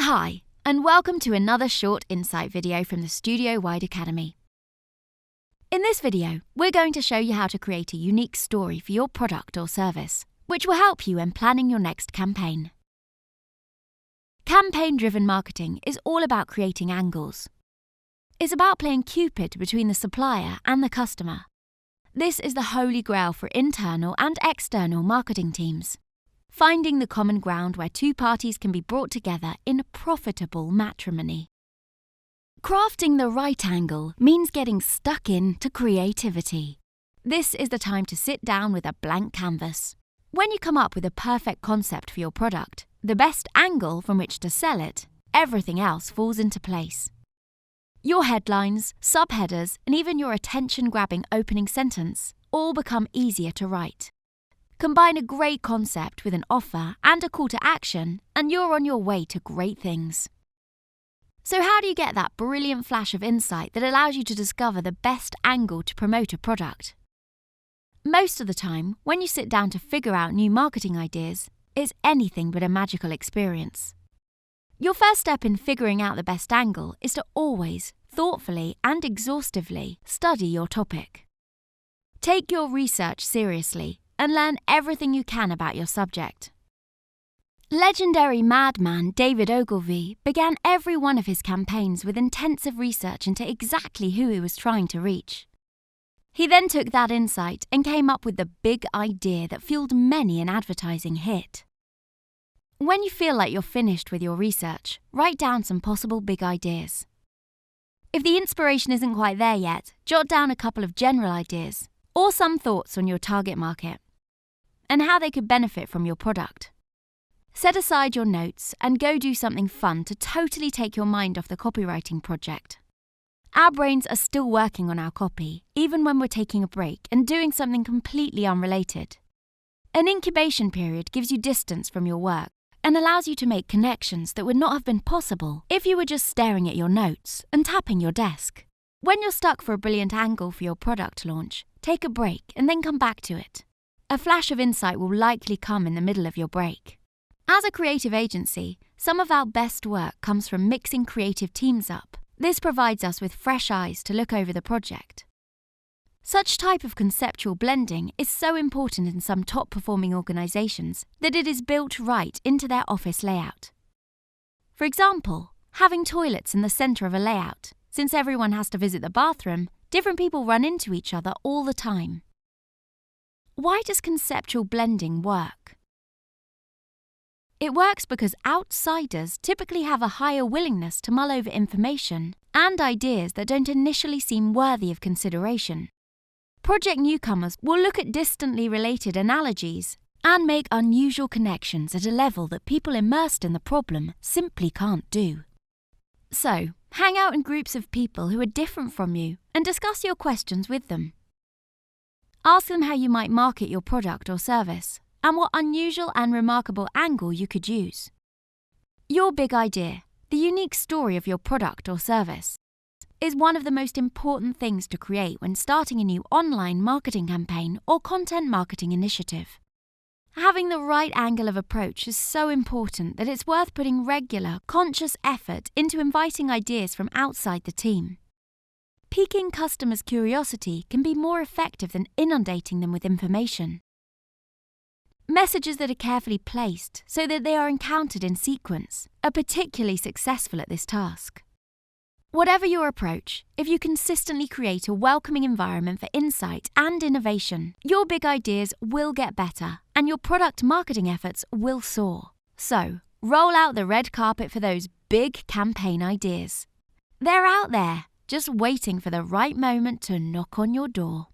Hi, and welcome to another short insight video from the Studiowide Academy. In this video, we're going to show you how to create a unique story for your product or service, which will help you in planning your next campaign. Campaign-driven marketing is all about creating angles. It's about playing cupid between the supplier and the customer. This is the holy grail for internal and external marketing teams. Finding the common ground where two parties can be brought together in profitable matrimony. Crafting the right angle means getting stuck into creativity. This is the time to sit down with a blank canvas. When you come up with a perfect concept for your product, the best angle from which to sell it, everything else falls into place. Your headlines, subheaders, and even your attention-grabbing opening sentence all become easier to write. Combine a great concept with an offer and a call to action, and you're on your way to great things. So how do you get that brilliant flash of insight that allows you to discover the best angle to promote a product? Most of the time, when you sit down to figure out new marketing ideas, it's anything but a magical experience. Your first step in figuring out the best angle is to always, thoughtfully and exhaustively study your topic. Take your research seriously and learn everything you can about your subject. Legendary madman David Ogilvy began every one of his campaigns with intensive research into exactly who he was trying to reach. He then took that insight and came up with the big idea that fueled many an advertising hit. When you feel like you're finished with your research, write down some possible big ideas. If the inspiration isn't quite there yet, jot down a couple of general ideas or some thoughts on your target market and how they could benefit from your product. Set aside your notes and go do something fun to totally take your mind off the copywriting project. Our brains are still working on our copy, even when we're taking a break and doing something completely unrelated. An incubation period gives you distance from your work and allows you to make connections that would not have been possible if you were just staring at your notes and tapping your desk. When you're stuck for a brilliant angle for your product launch, take a break and then come back to it. A flash of insight will likely come in the middle of your break. As a creative agency, some of our best work comes from mixing creative teams up. This provides us with fresh eyes to look over the project. Such type of conceptual blending is so important in some top-performing organizations that it is built right into their office layout. For example, having toilets in the center of a layout. Since everyone has to visit the bathroom, different people run into each other all the time. Why does conceptual blending work? It works because outsiders typically have a higher willingness to mull over information and ideas that don't initially seem worthy of consideration. Project newcomers will look at distantly related analogies and make unusual connections at a level that people immersed in the problem simply can't do. So, hang out in groups of people who are different from you and discuss your questions with them. Ask them how you might market your product or service and what unusual and remarkable angle you could use. Your big idea, the unique story of your product or service, is one of the most important things to create when starting a new online marketing campaign or content marketing initiative. Having the right angle of approach is so important that it's worth putting regular, conscious effort into inviting ideas from outside the team. Piquing customers' curiosity can be more effective than inundating them with information. Messages that are carefully placed so that they are encountered in sequence are particularly successful at this task. Whatever your approach, if you consistently create a welcoming environment for insight and innovation, your big ideas will get better and your product marketing efforts will soar. So, roll out the red carpet for those big campaign ideas. They're out there, just waiting for the right moment to knock on your door.